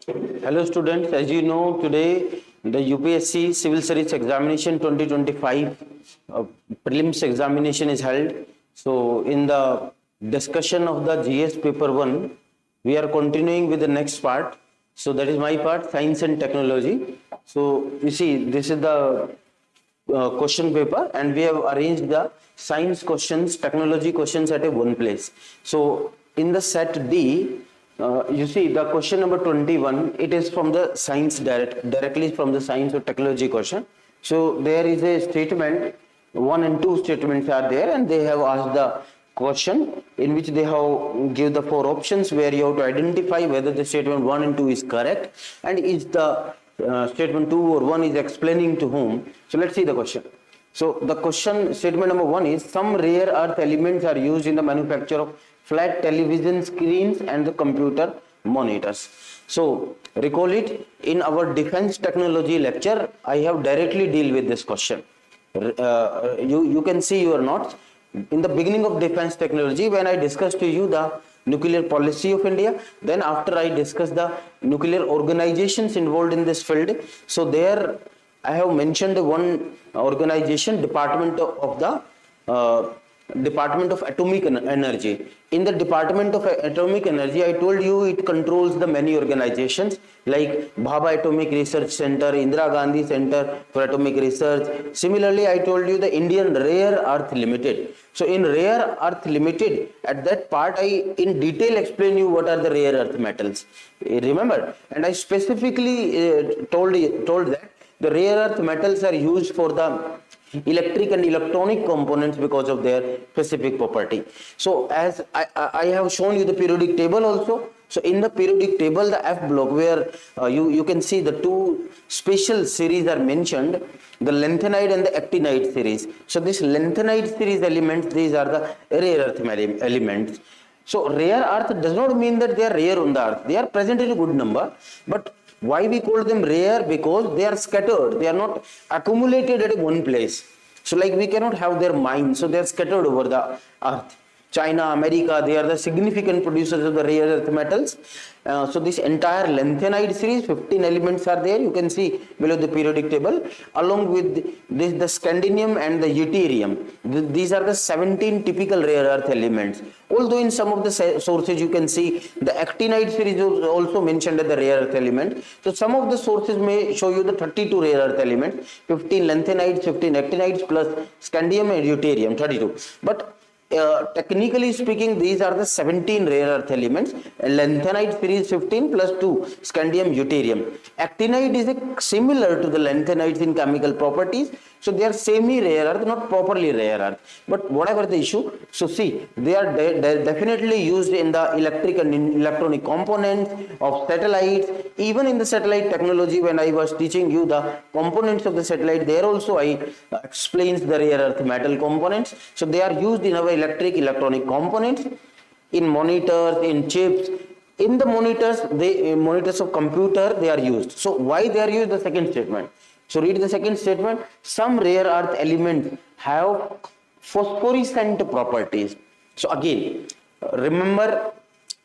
Hello students, as you know today the UPSC Civil Service Examination 2025 prelims examination is held. So in the discussion of the GS paper 1, we are continuing with the next part. So that is my part, science and technology. So you see, this is the question paper, and we have arranged the science questions, technology questions at a one place. So in the set D, you see the question number 21, it is from the science directly from the science or technology question. So there is a statement, 1 and 2 statements are there, and they have asked the question in which they have give the 4 options where you have to identify whether the statement 1 and 2 is correct, and is the statement 2 or 1 is explaining to whom. So let's see the question. So the question statement number 1 is, some rare earth elements are used in the manufacture of flat television screens and the computer monitors. So recall it, in our defense technology lecture I have directly deal with this question. You can see your notes. In the beginning of defense technology, when I discussed to you the nuclear policy of India, then after I discussed the nuclear organizations involved in this field, so there I have mentioned one organization, Department of Atomic Energy. In the Department of Atomic Energy, I told you it controls the many organizations like Bhabha Atomic Research Center, Indira Gandhi Center for Atomic Research. Similarly, I told you the Indian Rare Earth Limited. So in Rare Earth Limited, at that part I in detail explain you what are the rare earth metals. Remember? And I specifically told that the rare earth metals are used for the electric and electronic components because of their specific property. So as I have shown you the periodic table also. So in the periodic table, the F block, where you can see the 2 special series are mentioned, the lanthanide and the actinide series. So this lanthanide series elements, these are the rare earth elements. So rare earth does not mean that they are rare on the earth. They are present in a good number, but why we call them rare? Because they are scattered. They are not accumulated at one place. So like we cannot have their mines. So they are scattered over the earth. China, America, they are the significant producers of the rare earth metals. So this entire lanthanide series, 15 elements are there. You can see below the periodic table. Along with this, the scandium and the deuterium. These are the 17 typical rare earth elements. Although in some of the sources you can see the actinide series is also mentioned as the rare earth element. So some of the sources may show you the 32 rare earth elements, 15 lanthanides, 15 actinides plus scandium and deuterium, 32. But technically speaking, these are the 17 rare earth elements. Lanthanide series 15 plus 2 scandium deuterium. Actinide is similar to the lanthanides in chemical properties. So they are semi-rare earth, not properly rare earth. But whatever the issue, so see, they are definitely used in the electric and electronic components of satellites. Even in the satellite technology, when I was teaching you the components of the satellite, there also I explains the rare earth metal components. So they are used in our electric electronic components, in monitors, in chips. In the monitors of computer, they are used. So why they are used? The second statement. So read the second statement. Some rare earth elements have phosphorescent properties. So again, remember,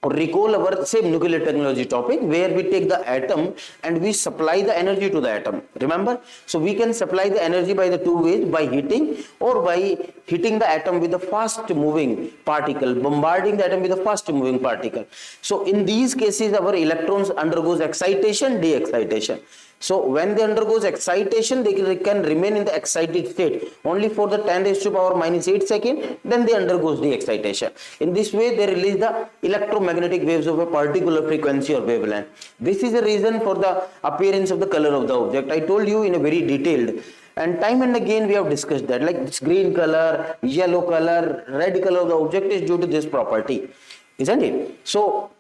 recall our same nuclear technology topic where we take the atom and we supply the energy to the atom. Remember? So we can supply the energy by the 2 ways, by heating or by hitting the atom with a fast moving particle, bombarding the atom with a fast moving particle. So in these cases, our electrons undergoes excitation, de-excitation. So when they undergoes excitation, they can remain in the excited state only for the 10 raised to power minus 8 seconds, then they undergoes the excitation. In this way, they release the electromagnetic waves of a particular frequency or wavelength. This is the reason for the appearance of the color of the object. I told you in a very detailed, and time and again we have discussed that, like this green color, yellow color, red color of the object is due to this property, isn't it? So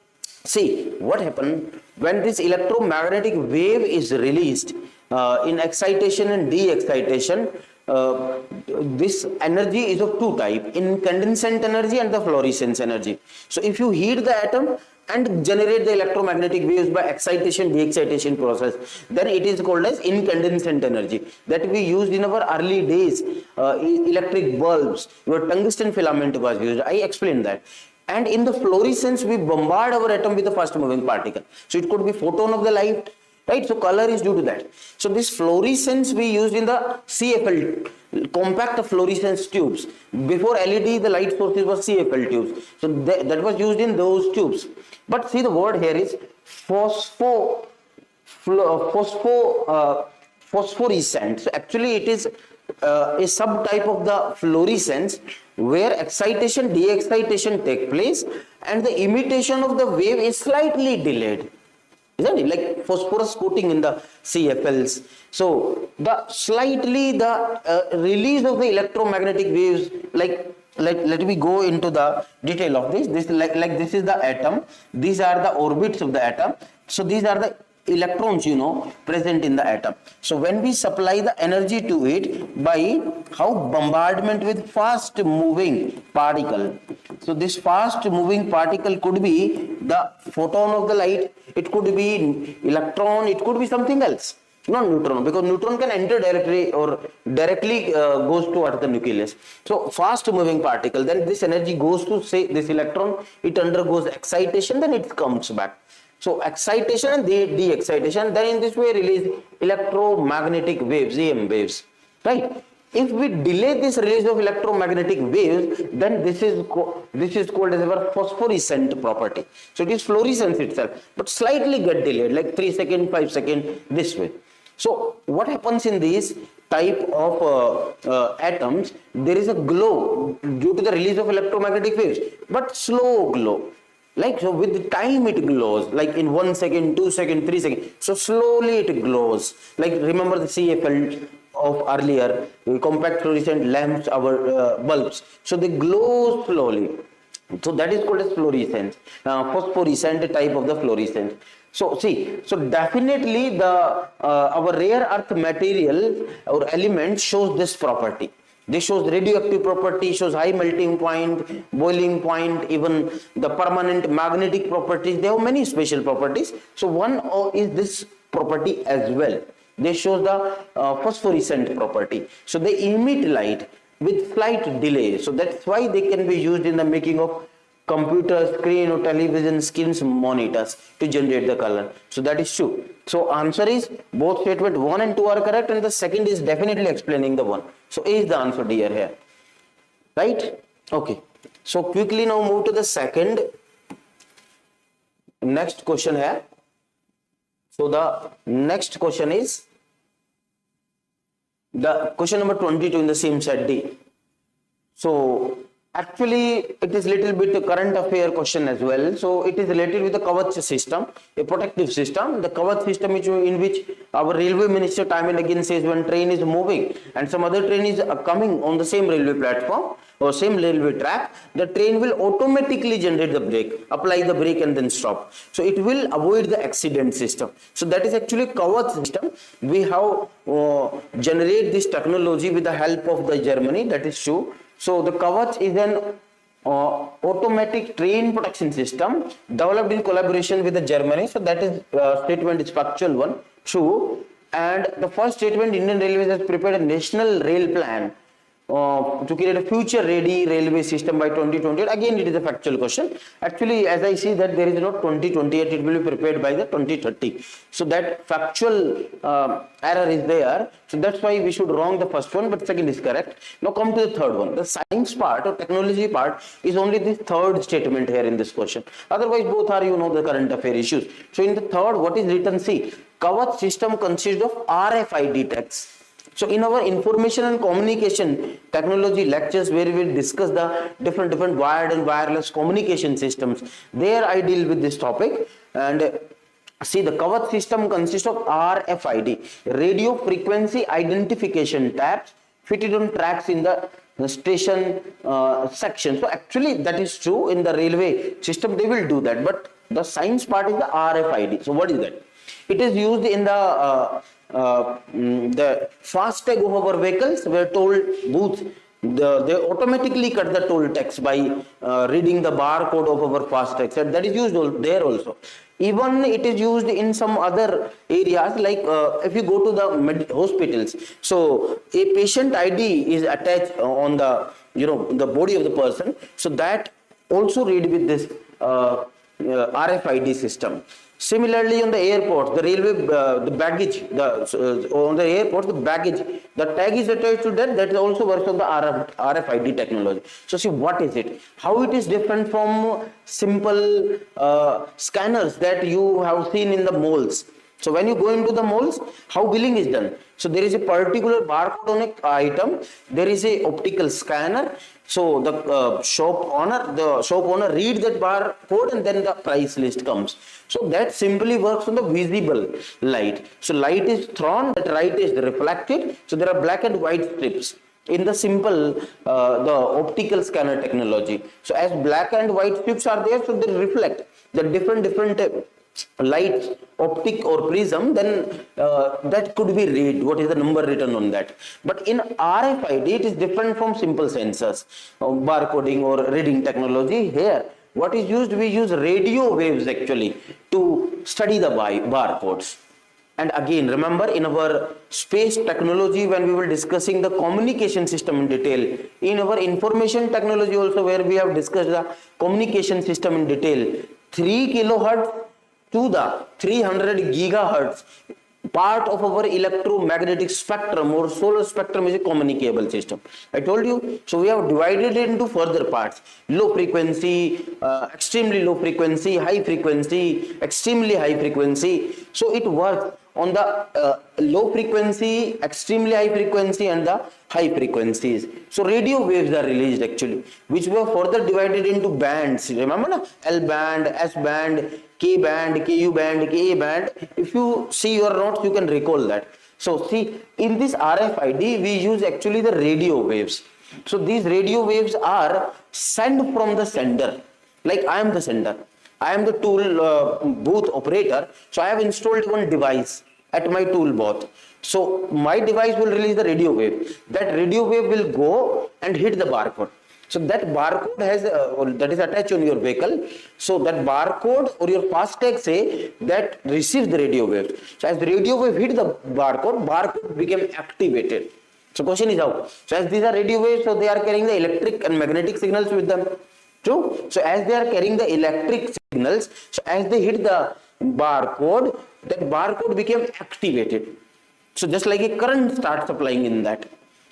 see what happened when this electromagnetic wave is released in excitation and de-excitation. This energy is of 2 types, incandescent energy and the fluorescence energy. So if you heat the atom and generate the electromagnetic waves by excitation de-excitation process, then it is called as incandescent energy that we used in our early days. Electric bulbs, your tungsten filament was used. I explained that. And in the fluorescence, we bombard our atom with a fast moving particle. So it could be photon of the light, right? So color is due to that. So this fluorescence we used in the CFL, compact fluorescence tubes. Before LED, the light sources was CFL tubes. So that was used in those tubes. But see, the word here is phosphorescent. So actually it is a subtype of the fluorescence where excitation, de-excitation take place and the emission of the wave is slightly delayed. Isn't it? Like phosphorus coating in the CFLs. So the release of the electromagnetic waves, let me go into the detail of this. This this is the atom. These are the orbits of the atom. So these are the electrons, present in the atom. So when we supply the energy to it by how bombardment with fast moving particle. So this fast moving particle could be the photon of the light, it could be electron, it could be something else, not neutron, because neutron can enter directly goes towards the nucleus. So fast moving particle, then this energy goes to, say, this electron, it undergoes excitation, then it comes back. So excitation and de-excitation, then in this way release electromagnetic waves, EM waves, right? If we delay this release of electromagnetic waves, then this is called as our phosphorescent property. So it is fluorescence itself, but slightly get delayed, like 3 seconds, 5 seconds, this way. So what happens in these type of atoms, there is a glow due to the release of electromagnetic waves, but slow glow. Like, so with the time it glows, like in 1 second, 2 seconds, 3 seconds. So slowly it glows. Like remember the CFL of earlier, compact fluorescent lamps, our bulbs. So they glow slowly. So that is called as fluorescence, phosphorescent type of the fluorescence. So see, so definitely the our rare earth material or element shows this property. This shows radioactive property, shows high melting point, boiling point, even the permanent magnetic properties. They have many special properties. So one is this property as well. They show the phosphorescent property. So they emit light with slight delay. So that's why they can be used in the making of computer screen or television screens, monitors to generate the color. So that is true. So answer is both statement 1 and 2 are correct, and the second is definitely explaining the one. So A is the answer dear here, right? Okay. So quickly now move to the second. Next question here. So the next question is the question number 22 in the same set D. So actually, it is little bit a current affair question as well. So it is related with the Kavach system, a protective system. The Kavach system is in which our railway minister time and again says when train is moving and some other train is coming on the same railway platform or same railway track, the train will automatically generate the brake, apply the brake and then stop. So it will avoid the accident system. So that is actually Kavach system. We have generate this technology with the help of the Germany, that is true. So the Kavach is an automatic train protection system developed in collaboration with the Germany. So that is statement is factual one, true. And the first statement, Indian Railways has prepared a national rail plan to create a future ready railway system by 2028. Again, it is a factual question. Actually, as I see that there is not 2028, it will be prepared by the 2030. So that factual error is there. So that's why we should wrong the first one, but second is correct. Now come to the third one. The science part or technology part is only this third statement here in this question. Otherwise, both are, the current affair issues. So in the third, what is written? See, Kavach system consists of RFID tags. So in our information and communication technology lectures where we discuss the different wired and wireless communication systems, there I deal with this topic. And see, the Kavach system consists of RFID, radio frequency identification tags fitted on tracks in the station section. So actually that is true in the railway system, they will do that, but the science part is the RFID. So what is that? It is used in the fast tag of our vehicles, where toll booths, they automatically cut the toll tax by reading the barcode of our fast tags. That is used there also. Even it is used in some other areas, like if you go to the hospitals. So a patient ID is attached on the the body of the person. So that also read with this RFID system. Similarly, on the airport, the railway, the baggage, on the airport, the baggage, the tag is attached to that. That also works on the RFID technology. So, see what is it? How it is different from simple scanners that you have seen in the malls. So when you go into the malls, how billing is done? So there is a particular barcode on an item. There is a optical scanner. So the shop owner reads that barcode and then the price list comes. So that simply works on the visible light. So light is thrown, that light is reflected. So there are black and white strips in the simple the optical scanner technology. So as black and white strips are there, so they reflect the different light, optic or prism, then that could be read what is the number written on that. But in RFID it is different from simple sensors, barcoding or reading technology. Here what is used, we use radio waves actually to study the barcodes. And again, remember in our space technology, when we were discussing the communication system in detail, in our information technology also, where we have discussed the communication system in detail, 3 kilohertz to the 300 gigahertz part of our electromagnetic spectrum or solar spectrum is a communicable system. I told you. So we have divided it into further parts: low frequency, extremely low frequency, high frequency, extremely high frequency. So it works on the low frequency, extremely high frequency and the high frequencies. So radio waves are released actually, which were further divided into bands. Remember na? L band, S band, K band, KU band, KA band. If you see your notes, you can recall that. So see, in this RFID, we use actually the radio waves. So these radio waves are sent from the sender. Like I am the sender. I am the tool booth operator. So I have installed one device at my tool booth. So my device will release the radio wave. That radio wave will go and hit the barcode. So that barcode has that is attached on your vehicle. So that barcode or your FASTag say that receives the radio wave. So as the radio wave hit the barcode became activated. So question is how? So as these are radio waves, so they are carrying the electric and magnetic signals with them. True. So as they are carrying the electric signals, so as they hit the barcode, that barcode became activated. So just like a current starts applying in that.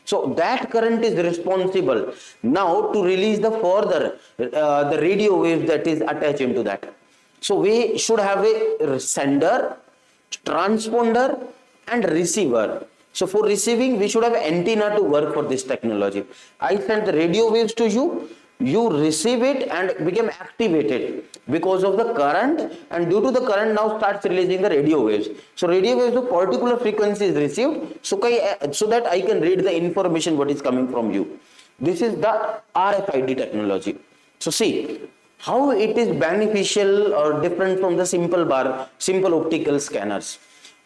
So that current is responsible now to release the further the radio wave that is attached into that. So we should have a sender, transponder and receiver. So for receiving, we should have antenna to work for this technology. I sent the radio waves to you. You receive it and become activated because of the current, and due to the current now starts releasing the radio waves. So radio waves of particular frequency is received so that I can read the information what is coming from you. This is the RFID technology. So see how it is beneficial or different from the simple optical scanners.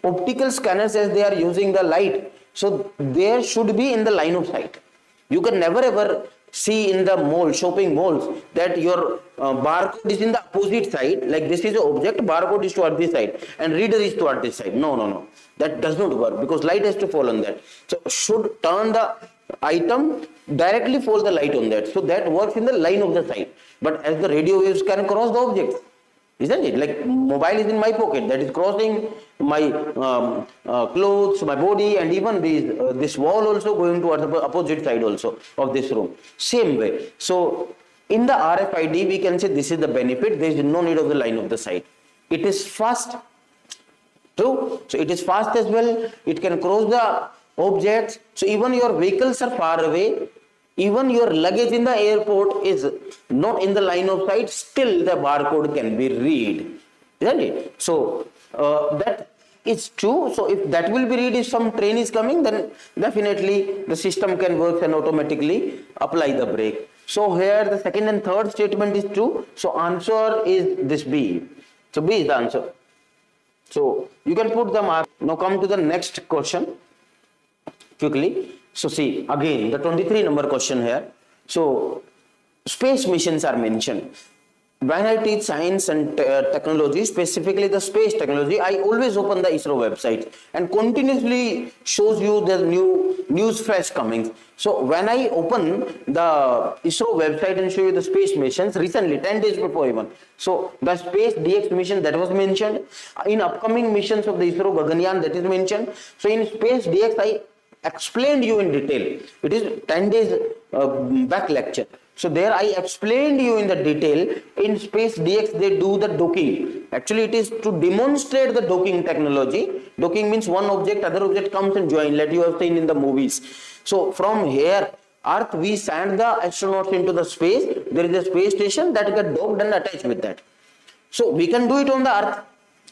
Optical scanners, as they are using the light, so there should be in the line of sight. You can never ever see in the shopping malls that your barcode is in the opposite side, like this is the object, barcode is toward this side and reader is toward this side. No. That does not work because light has to fall on that. So should turn the item, directly fall the light on that. So that works in the line of the sight. But as the radio waves can cross the objects, isn't it? Like mobile is in my pocket, that is crossing my clothes, my body, and even this wall also going towards the opposite side also of this room. Same way. So in the RFID, we can say this is the benefit. There is no need of the line of the sight. It is fast. True. So it is fast as well. It can cross the objects. So even your vehicles are far away. Even your luggage in the airport is not in the line of sight, still the barcode can be read, isn't it? So that is true. So if that will be read, if some train is coming, then definitely the system can work and automatically apply the brake. So here the second and third statement is true. So answer is this B. So B is the answer. So you can put the mark. Now come to the next question quickly. So see, again, the 23 number question here. So space missions are mentioned. when I teach science and technology, specifically the space technology, I always open the ISRO website and continuously shows you the new news flash coming. So when I open the ISRO website and show you the space missions recently, 10 days before even. So the space DX mission that was mentioned, in upcoming missions of the ISRO Gaganyaan that is mentioned. So in space DX, I explained you in detail. It is 10 days back lecture. So there I explained you in the detail. In space DX they do the docking. Actually it is to demonstrate the docking technology. Docking means one object, other object comes and join, like you have seen in the movies. So from here, Earth, we send the astronauts into the space. There is a space station that get docked and attached with that. So we can do it on the Earth.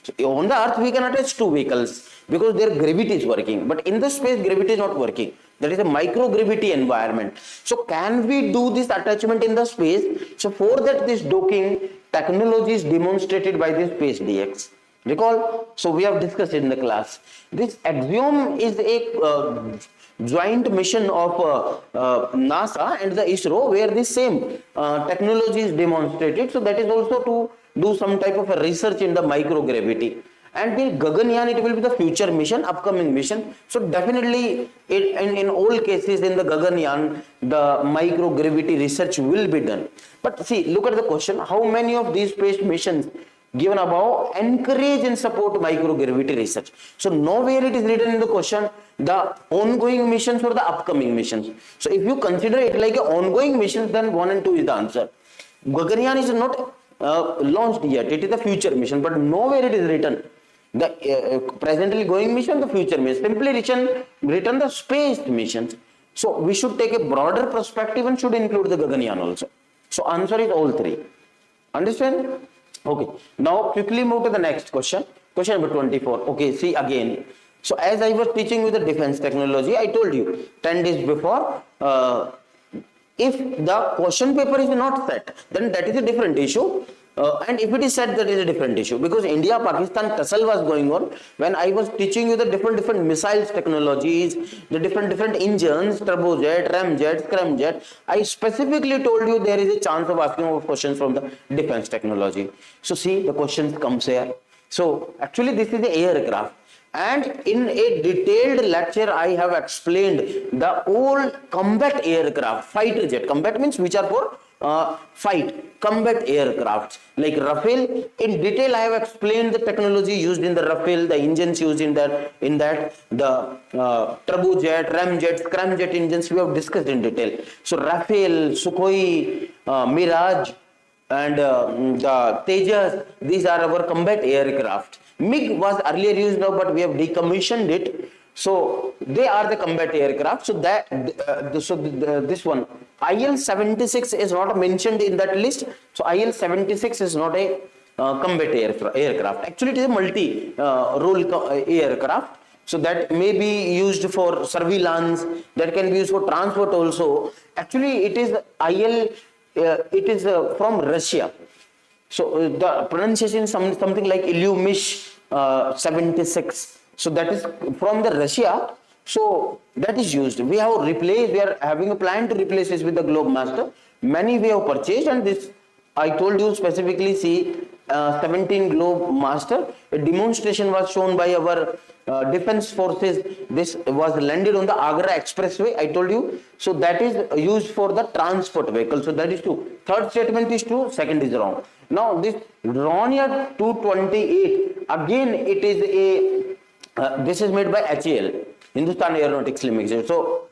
So on the Earth we can attach two vehicles because their gravity is working. But in the space gravity is not working. That is a microgravity environment. So can we do this attachment in the space? So for that this docking technology is demonstrated by this space DX. Recall? So we have discussed it in the class. This Axiom is a joint mission of NASA and the ISRO where this same technology is demonstrated. So that is also to do some type of a research in the microgravity. And in Gaganyaan, it will be the future mission, upcoming mission. So definitely, in all cases in the Gaganyaan, the microgravity research will be done. But see, look at the question: how many of these space missions given above encourage and support microgravity research? So nowhere it is written in the question the ongoing missions or the upcoming missions. So if you consider it like an ongoing mission, then 1 and 2 is the answer. Gaganyaan is not launched yet; it is a future mission, but nowhere it is written the presently going mission, the future mission, simply written the space missions. So we should take a broader perspective and should include the Gaganyaan also. So answer is all three. Understand? Okay. Now quickly move to the next question. Question number 24. Okay, see again. So as I was teaching you the defense technology, I told you 10 days before, if the question paper is not set, then that is a different issue. And if it is said, that is a different issue, because India-Pakistan tussle was going on when I was teaching you the different missiles technologies, the different engines, turbojet, ramjet, scramjet. I specifically told you there is a chance of asking questions from the defense technology. So see, the questions comes here. So actually this is the aircraft. And in a detailed lecture, I have explained the whole combat aircraft, fighter jet. Combat means which are for fight, combat aircraft like Rafale. In detail, I have explained the technology used in the Rafale, the engines used in that, the turbojet, ramjet, scramjet engines we have discussed in detail. So Rafale, Sukhoi, Mirage, and the Tejas, these are our combat aircraft. MiG was earlier used now, but we have decommissioned it. So they are the combat aircraft. So that this one IL-76 is not mentioned in that list. So IL-76 is not a combat aircraft. Actually, it is a multi-role aircraft. So that may be used for surveillance. That can be used for transport also. Actually, it is it is from Russia. So the pronunciation is something like Ilyumish 76. So that is from the Russia. So that is used. We have replaced. We are having a plan to replace this with the Globemaster. Many we have purchased, and this I told you specifically. See, 17 Globemaster. A demonstration was shown by our defense forces. This was landed on the Agra Expressway. I told you. So that is used for the transport vehicle. So that is true. Third statement is true. Second is wrong. Now this Ronya 228. Again, it is a this is made by HAL, Hindustan Aeronautics Limited. So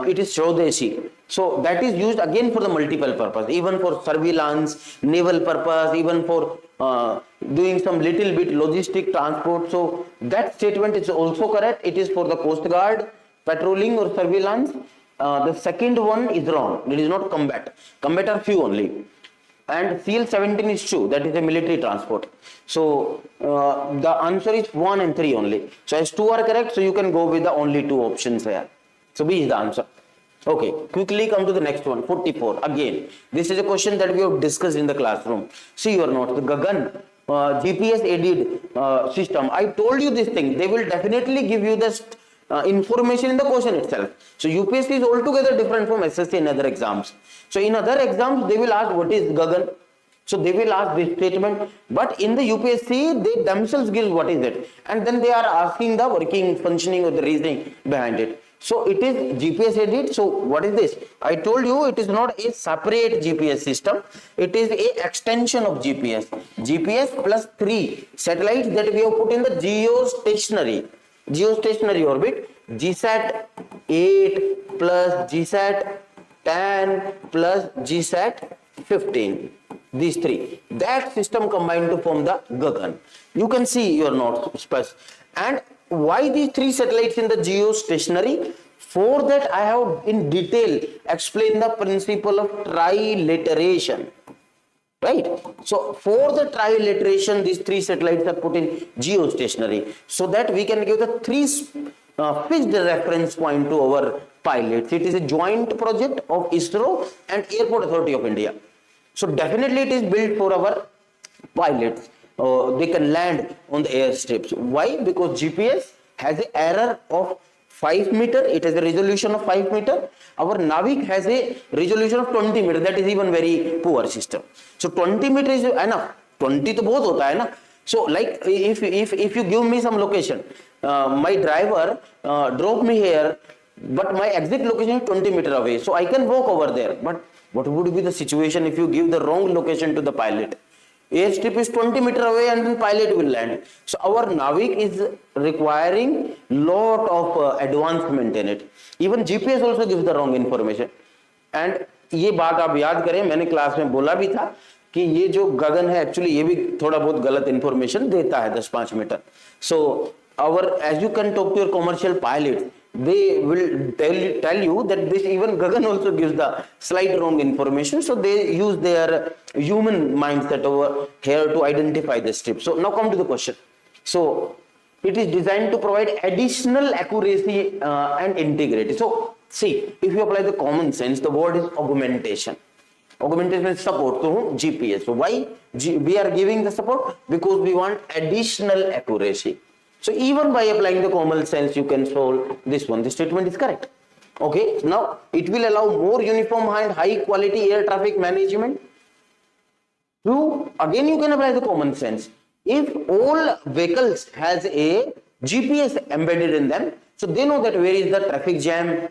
it is Swadeshi. So that is used again for the multiple purpose, even for surveillance, naval purpose, even for doing some little bit logistic transport. So that statement is also correct. It is for the Coast Guard, patrolling or surveillance. The second one is wrong. It is not combat. Combat are few only. And CL-17 is true. That is a military transport. So the answer is 1 and 3 only. So as 2 are correct, so you can go with the only 2 options here. So B is the answer. Okay, quickly come to the next one, 44. Again, this is a question that we have discussed in the classroom. See your notes, the Gagan GPS aided system. I told you this thing. They will definitely give you the information in the question itself. So UPSC is altogether different from SSC and other exams. So in other exams, they will ask what is Gagan. So they will ask this statement, but in the UPSC, they themselves give what is it, and then they are asking the working, functioning or the reasoning behind it. So it is GPS edit. So what is this? I told you it is not a separate GPS system. It is a extension of GPS. GPS plus 3 satellites that we have put in the geostationary orbit. GSAT 8 plus GSAT 10 plus GSAT 15. These 3. That system combined to form the Gagan. You can see your notes. And why these 3 satellites in the geostationary? For that I have in detail explained the principle of trilateration. Right? So for the trilateration, these 3 satellites are put in geostationary, so that we can give the 3 fixed reference point to our pilots. It is a joint project of ISRO and Airport Authority of India. So definitely it is built for our pilots. They can land on the airstrips. Why? Because GPS has an error of 5 meter. It has a resolution of 5 meter. Our Navik has a resolution of 20 meter. That is even very poor system. So 20 meter is enough. 20 to bahut hota hai na. So like if you give me some location, my driver drove me here, but my exit location is 20 meter away. So I can walk over there. But what would be the situation if you give the wrong location to the pilot? Airstrip is 20 meter away and then pilot will land. So our Navik is requiring lot of advancement in it. Even GPS also gives the wrong information. And ये बात आप याद करें, मैंने class में बोला भी था कि ये जो गगन है एक्चुअली ये भी थोड़ा बहुत गलत इंफॉर्मेशन देता है 10-5 metre. So as you can talk to your commercial pilots, they will tell you that this even Gagan also gives the slight wrong information. So they use their human mindset over here to identify the strip. So now come to the question. So it is designed to provide additional accuracy and integrity. So see, if you apply the common sense, the word is augmentation. Augmentation is support to GPS. So why we are giving the support? Because we want additional accuracy. So even by applying the common sense, you can solve this one. The statement is correct. Okay. Now it will allow more uniform and high quality air traffic management. Two, again you can apply the common sense. If all vehicles has a GPS embedded in them, so they know that where is the traffic jam.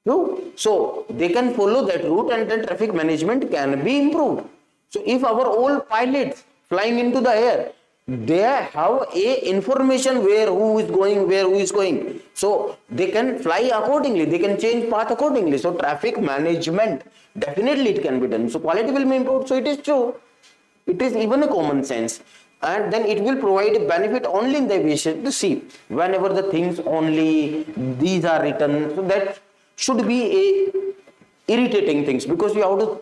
True. So they can follow that route and then traffic management can be improved. So if our all pilots flying into the air, they have a information where who is going, so they can fly accordingly, they can change path accordingly. So traffic management, definitely it can be done. So quality will be improved. So it is true, it is even a common sense. And then it will provide a benefit only in the aviation. To see whenever the things only these are written, so that should be a irritating things, because you have to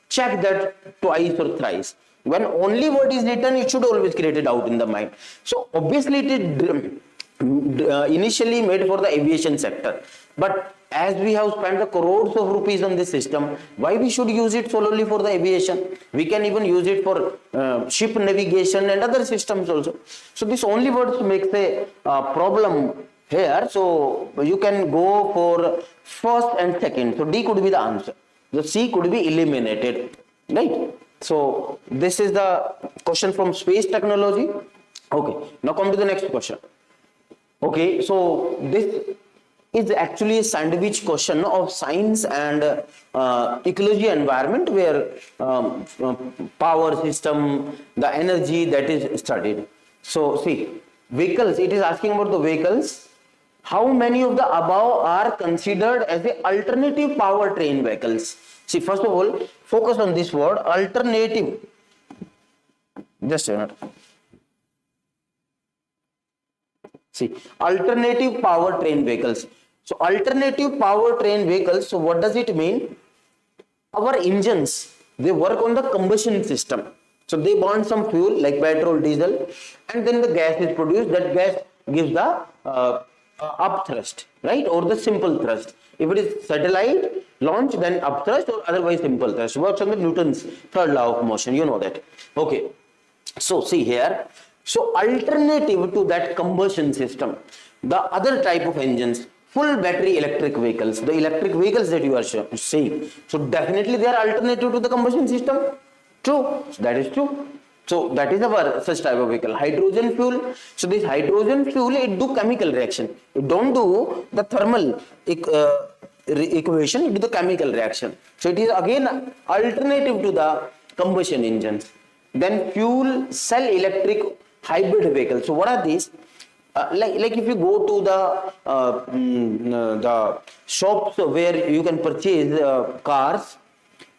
check that twice or thrice. When only word is written, it should always create a doubt in the mind. So obviously it is initially made for the aviation sector, but as we have spent the crores of rupees on this system, why we should use it solely for the aviation? We can even use it for ship navigation and other systems also. So this only words makes a problem here. So you can go for first and second. So D could be the answer. The C could be eliminated, right? So this is the question from space technology. Okay, now come to the next question. Okay, so this is actually a sandwich question of science and ecology environment, where power system, the energy that is studied. So see, vehicles, it is asking about the vehicles. How many of the above are considered as the alternative powertrain vehicles? See, first of all, focus on this word, alternative. Just a minute. See, alternative powertrain vehicles. So, alternative powertrain vehicles, so what does it mean? Our engines, they work on the combustion system. So, they burn some fuel like petrol, diesel, and then the gas is produced. That gas gives the upthrust, right? Or the simple thrust. If it is satellite launch, then upthrust, or otherwise simple thrust. Works on the Newton's third law of motion. You know that. Okay. So see here. So alternative to that combustion system, the other type of engines, full battery electric vehicles, the electric vehicles that you are seeing. So definitely they are alternative to the combustion system. True, that is true. So that is our such type of vehicle. Hydrogen fuel. So this hydrogen fuel, it do chemical reaction. It don't do the thermal equation, it do the chemical reaction. So it is again alternative to the combustion engines. Then fuel cell electric hybrid vehicle. So what are these? Like if you go to the shops where you can purchase cars.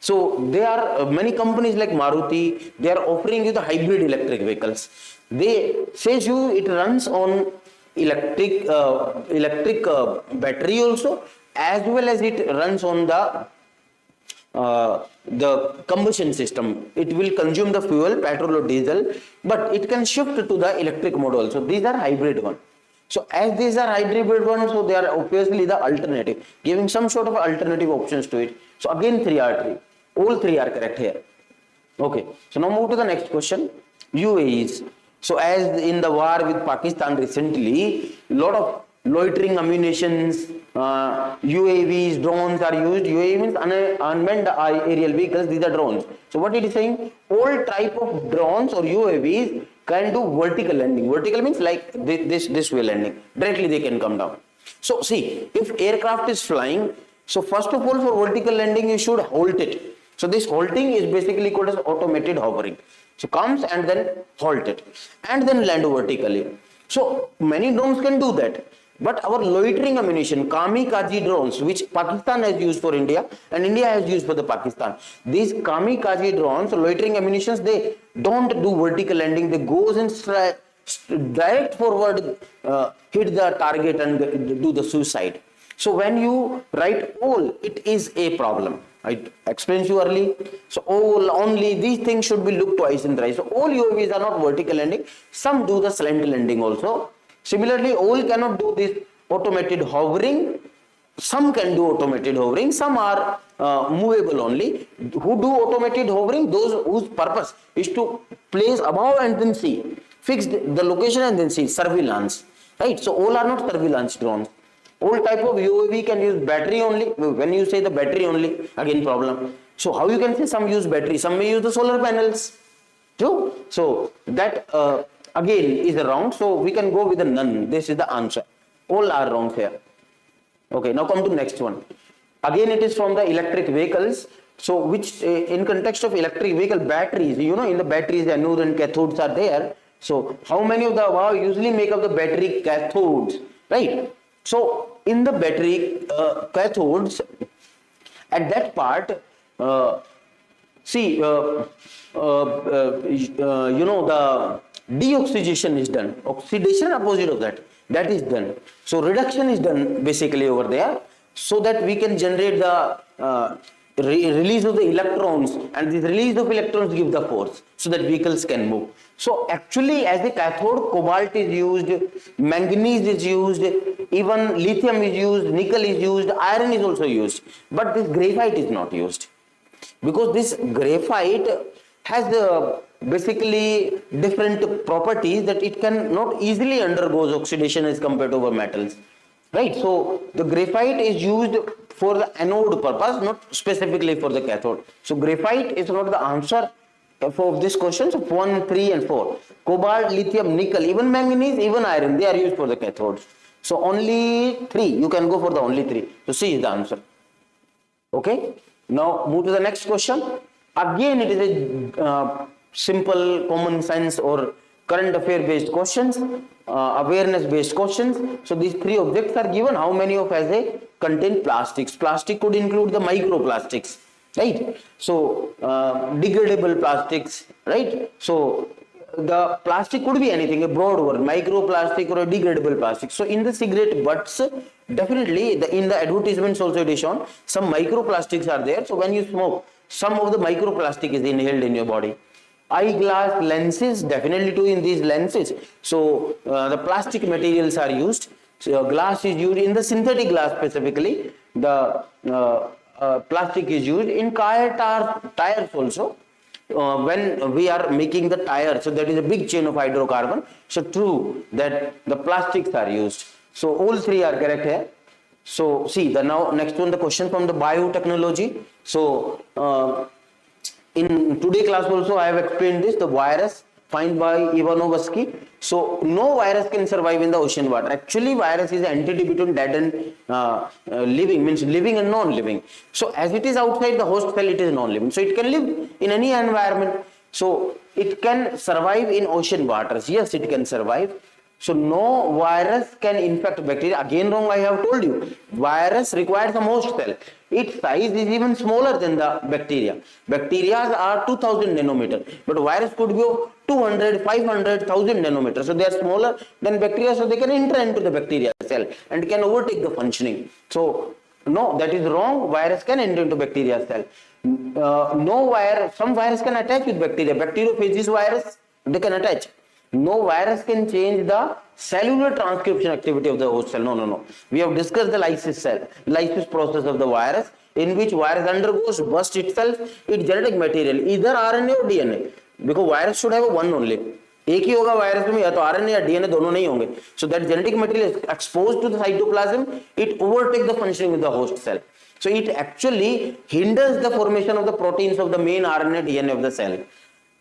So there are many companies like Maruti, they are offering you the hybrid electric vehicles. They says you it runs on electric battery also, as well as it runs on the combustion system. It will consume the fuel, petrol or diesel, but it can shift to the electric mode also. These are hybrid ones. So as these are hybrid ones, so they are obviously the alternative, giving some sort of alternative options to it. So again, all three are correct here. Okay, so now move to the next question. UAEs. So as in the war with Pakistan recently, lot of loitering ammunitions, UAVs, drones are used. UAV means unmanned aerial vehicles. These are drones. So what it is saying, all type of drones or UAVs can do vertical landing. Vertical means like this way landing. Directly they can come down. So see, if aircraft is flying, so first of all for vertical landing you should halt it. So this halting is basically called as automated hovering. So comes and then halt it and then land vertically. So many drones can do that. But our loitering ammunition, kamikaze drones, which Pakistan has used for India and India has used for the Pakistan. These kamikaze drones, loitering ammunitions, they don't do vertical landing. They goes and direct forward, hit the target and do the suicide. So when you write all, it is a problem. I explained to you earlier. So only these things should be looked twice and thrice. So all UAVs are not vertical landing. Some do the slant landing also. Similarly, all cannot do this automated hovering. Some can do automated hovering. Some are movable only. Who do automated hovering? Those whose purpose is to place above and then see. Fix the location and then see. Surveillance. Right? So all are not surveillance drones. All type of UAV can use battery only. When you say the battery only, again problem. So how you can say some use battery? Some may use the solar panels. True? So that again is wrong. So we can go with the none. This is the answer. All are wrong here. Okay, now come to next one. Again it is from the electric vehicles. So which in context of electric vehicle batteries, you know, in the batteries the anode and cathodes are there. So how many of the usually make up the battery cathodes, right? So in the battery cathodes, at that part, you know, the deoxidation is done. Oxidation opposite of that is done. So reduction is done basically over there, so that we can generate the release of the electrons, and this release of electrons give the force so that vehicles can move. So actually as a cathode, cobalt is used, manganese is used, even lithium is used, nickel is used, iron is also used, but this graphite is not used, because this graphite has basically different properties that it can not easily undergoes oxidation as compared to our metals. Right, so the graphite is used for the anode purpose, not specifically for the cathode. So graphite is not the answer for this question. So 1, 3 and 4. Cobalt, lithium, nickel, even manganese, even iron, they are used for the cathodes. So only 3, you can go for the only 3. So C is the answer. Okay, now move to the next question. Again it is a simple common sense or current affair based questions, awareness based questions. So these 3 objects are given. How many of as a contain plastics? Plastic could include the microplastics, right? So degradable plastics, right? So the plastic could be anything, a broad word, microplastic or a degradable plastic. So in the cigarette butts, definitely in the advertisements also it is shown some microplastics are there. So when you smoke, some of the microplastic is inhaled in your body. Eyeglass lenses, definitely too in these lenses. So the plastic materials are used. So glass is used in the synthetic glass specifically. The plastic is used in tires also. When we are making the tire, so that is a big chain of hydrocarbon. So true that the plastics are used. So all 3 are correct here. So see the now next one, the question from the biotechnology. So In today class also I have explained this, the virus found by Ivanovsky. So no virus can survive in the ocean water. Actually virus is entity between dead and living, means living and non-living. So as it is outside the host cell, it is non-living. So it can live in any environment. So it can survive in ocean waters. Yes, it can survive. So no virus can infect bacteria. Again wrong, I have told you. Virus requires a host cell. Its size is even smaller than the bacteria. Bacteria are 2000 nanometer, but virus could be 200, 500, 1000 nanometer. So they are smaller than bacteria, so they can enter into the bacteria cell and can overtake the functioning. So no, that is wrong. Virus can enter into bacteria cell. No virus, some virus can attach with bacteria. Bacteriophages virus, they can attach. No virus can change the cellular transcription activity of the host cell. No. We have discussed the lysis process of the virus, in which virus undergoes burst itself, its genetic material, either RNA or DNA. Because virus should have one only. एक ही होगा virus में, या तो RNA या DNA, दोनों नहीं होंगे. So that genetic material is exposed to the cytoplasm, it overtakes the functioning of the host cell. So it actually hinders the formation of the proteins of the main RNA DNA of the cell.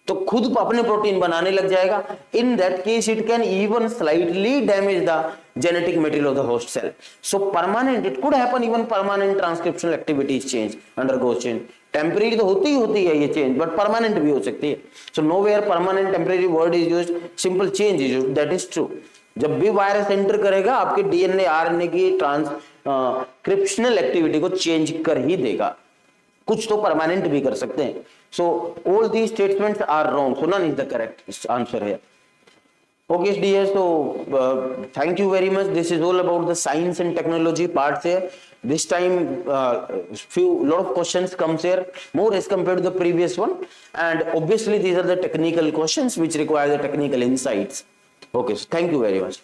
तो खुद अपने protein बनाने लग जाएगा. In that case it can even slightly damage the genetic material of the host cell. So permanent, it could happen, even permanent transcriptional activities change, undergoes change. Temporary तो होती ही है ये चेंज, बट परमानेंट भी हो सकती है. So nowhere permanent temporary word is used, simple change is used, that is true. जब भी वायरस एंटर करेगा आपके डीएनए आरएनए की ट्रांसक्रिप्शनल एक्टिविटी को चेंज कर ही देगा. कुछ तो परमानेंट भी कर सकते हैं. So all these statements are wrong, so none is the correct answer है. Okay dear, so thank you very much. This is all about the science and technology parts here. This time lot of questions comes here, more as compared to the previous one, and obviously these are the technical questions which require the technical insights. Okay, so thank you very much.